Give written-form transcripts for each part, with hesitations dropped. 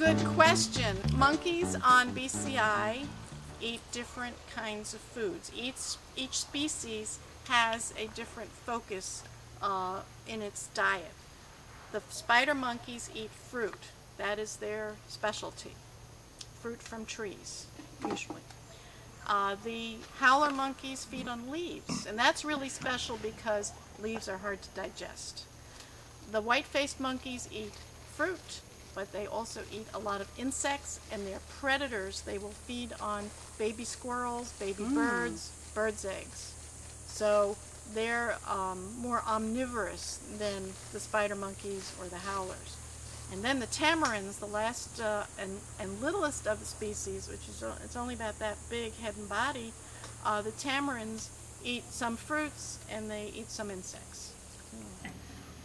Good question. Monkeys on BCI eat different kinds of foods. Each species has a different focus in its diet. The spider monkeys eat fruit. That is their specialty. Fruit from trees, usually. The howler monkeys feed on leaves, and that's really special because leaves are hard to digest. The white-faced monkeys eat fruit, but they also eat a lot of insects, and they're predators. They will feed on baby squirrels, baby birds, birds' eggs. So they're more omnivorous than the spider monkeys or the howlers. And then the tamarins, the last and littlest of the species, which is it's only about that big head and body, the tamarins eat some fruits and they eat some insects.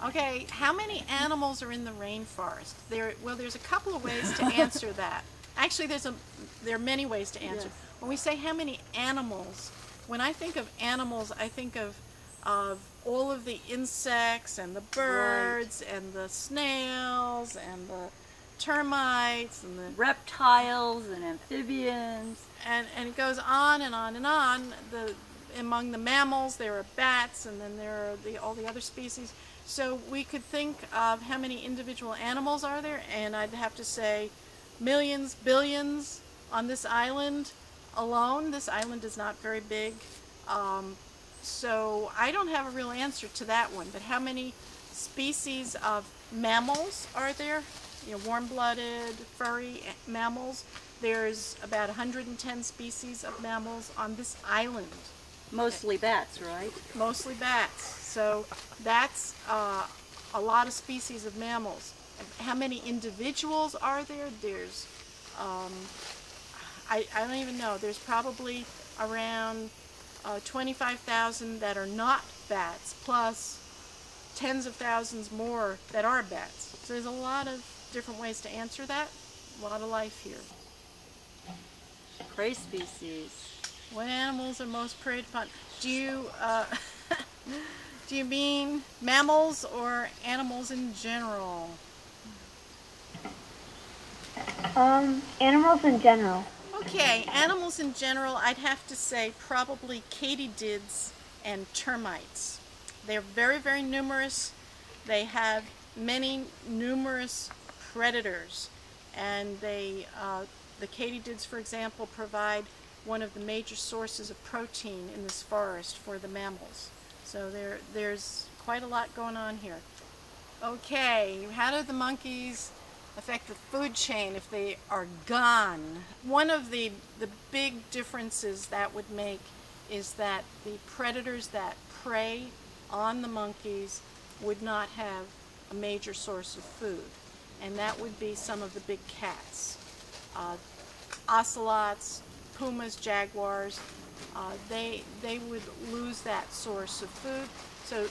Okay, how many animals are in the rainforest? Well, there's a couple of ways to answer that. Actually, there are many ways to answer. Yes. When we say how many animals, when I think of animals, I think of all of the insects and the birds and the snails and the termites and the reptiles and amphibians. And it goes on and on and on. Among the mammals, there are bats, and then there are all the other species. So we could think of how many individual animals are there, and I'd have to say millions, billions on this island alone. This island is not very big, so I don't have a real answer to that one. But how many species of mammals are there? You know, warm-blooded, furry mammals. There's about 110 species of mammals on this island. Mostly bats, right? Mostly bats. So that's a lot of species of mammals. How many individuals are there? There's, I don't even know. There's probably around 25,000 that are not bats, plus tens of thousands more that are bats. So there's a lot of different ways to answer that. A lot of life here. Prey species. What animals are most preyed upon? Do you do you mean mammals or animals in general? Animals in general. Okay, animals in general, I'd have to say probably katydids and termites. They're very, very numerous. They have many numerous predators, and the katydids, for example, provide one of the major sources of protein in this forest for the mammals. So there's quite a lot going on here. Okay, how do the monkeys affect the food chain if they are gone? One of the big differences that would make is that the predators that prey on the monkeys would not have a major source of food, and that would be some of the big cats. Ocelots, pumas, jaguars, they would lose that source of food. So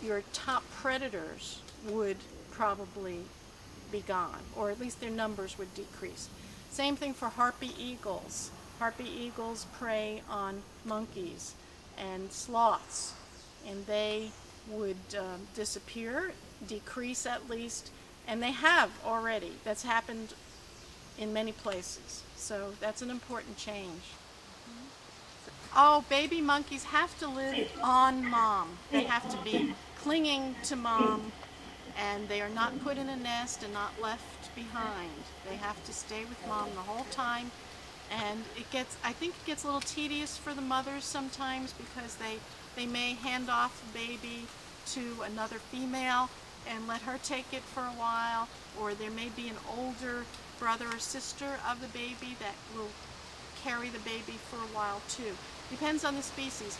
your top predators would probably be gone, or at least their numbers would decrease. Same thing for harpy eagles. Harpy eagles prey on monkeys and sloths, and they would disappear, decrease at least, and they have already. That's happened in many places. So that's an important change. Oh, baby monkeys have to live on mom. They have to be clinging to mom, and they are not put in a nest and not left behind. They have to stay with mom the whole time, and I think it gets a little tedious for the mothers sometimes because they may hand off the baby to another female and let her take it for a while, or there may be an older brother or sister of the baby that will carry the baby for a while too. Depends on the species.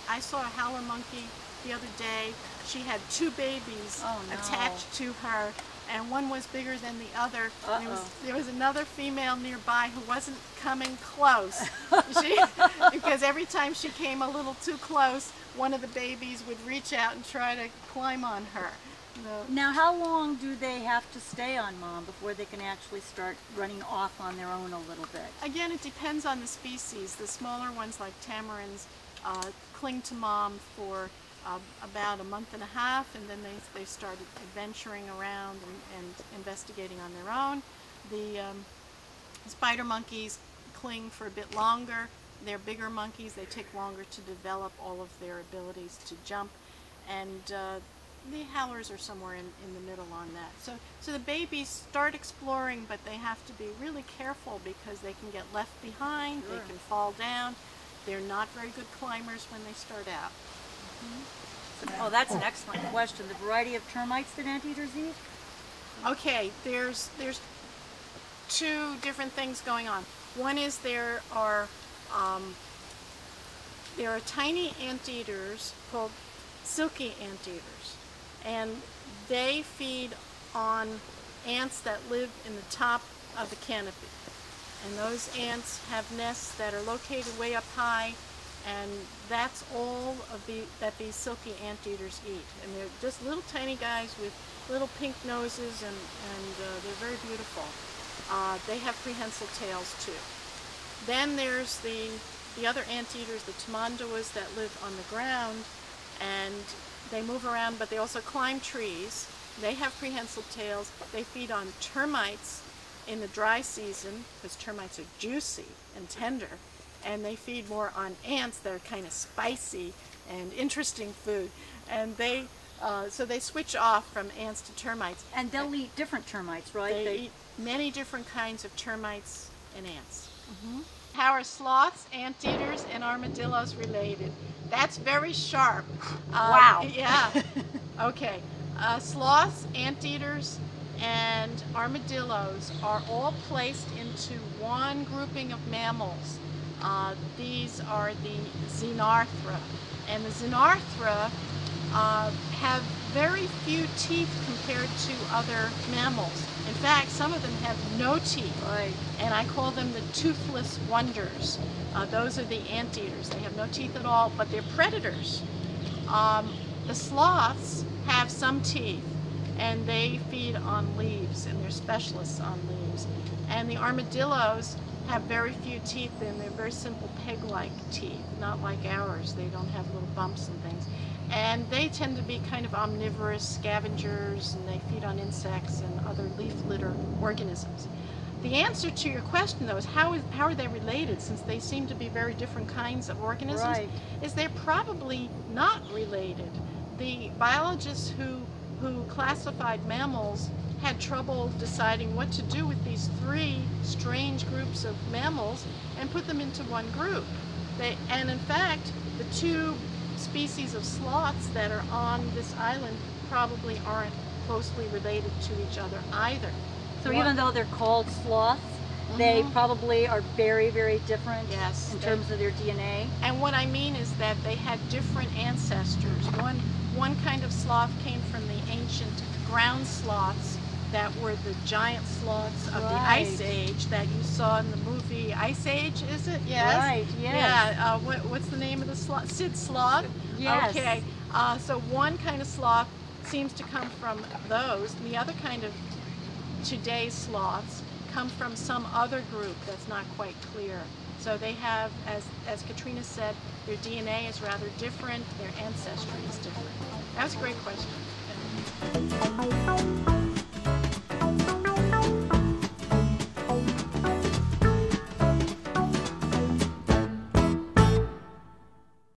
I saw a howler monkey the other day. She had two babies attached to her, and one was bigger than the other. And there was another female nearby who wasn't coming close. Because every time she came a little too close, one of the babies would reach out and try to climb on her. Now, how long do they have to stay on mom before they can actually start running off on their own a little bit? Again, it depends on the species. The smaller ones, like tamarins, cling to mom for about a month and a half, and then they started adventuring around and investigating on their own. The spider monkeys cling for a bit longer. They're bigger monkeys. They take longer to develop all of their abilities to jump. And the howlers are somewhere in the middle on that. So the babies start exploring, but they have to be really careful because they can get left behind, Sure. they can fall down. They're not very good climbers when they start out. Oh, that's an excellent question. The variety of termites that anteaters eat? Okay, there's two different things going on. One is there are tiny anteaters called silky anteaters, and they feed on ants that live in the top of the canopy. And those ants have nests that are located way up high, and that's all of that these silky anteaters eat. And they're just little tiny guys with little pink noses, and they're very beautiful. They have prehensile tails too. Then there's the other anteaters, the tamanduas, that live on the ground, and they move around, but they also climb trees. They have prehensile tails. They feed on termites in the dry season, because termites are juicy and tender, and they feed more on ants that are kind of spicy and interesting food. And so they switch off from ants to termites. And they'll eat different termites, right? They eat many different kinds of termites and ants. How are sloths, anteaters, and armadillos related? That's very sharp. Wow. Yeah. Okay. Sloths, anteaters, and armadillos are all placed into one grouping of mammals. These are the xenarthra. And the xenarthra have very few teeth compared to other mammals. In fact, some of them have no teeth. Right. And I call them the toothless wonders. Those are the anteaters. They have no teeth at all, but they're predators. The sloths have some teeth, and they feed on leaves, and they're specialists on leaves. And the armadillos have very few teeth, and they're very simple peg-like teeth, not like ours. They don't have little bumps and things. And they tend to be kind of omnivorous scavengers, and they feed on insects and other leaf litter organisms. The answer to your question, though, is how are they related, since they seem to be very different kinds of organisms? Right. Is they're probably not related. The biologists who classified mammals had trouble deciding what to do with these three strange groups of mammals and put them into one group. And in fact, the two species of sloths that are on this island probably aren't closely related to each other either. So even though they're called sloths, they probably are very, very different in terms of their DNA. And what I mean is that they had different ancestors. One kind of sloth came from the ancient ground sloths that were the giant sloths of the Ice Age that you saw in the movie Ice Age, is it? Yes. Right, yes. Yeah, what's the name of the sloth? Sid Sloth? Yes. Okay, so one kind of sloth seems to come from those, and the other kind of today's sloths come from some other group that's not quite clear. So they have, as Katrina said, their DNA is rather different, their ancestry is different. That was a great question.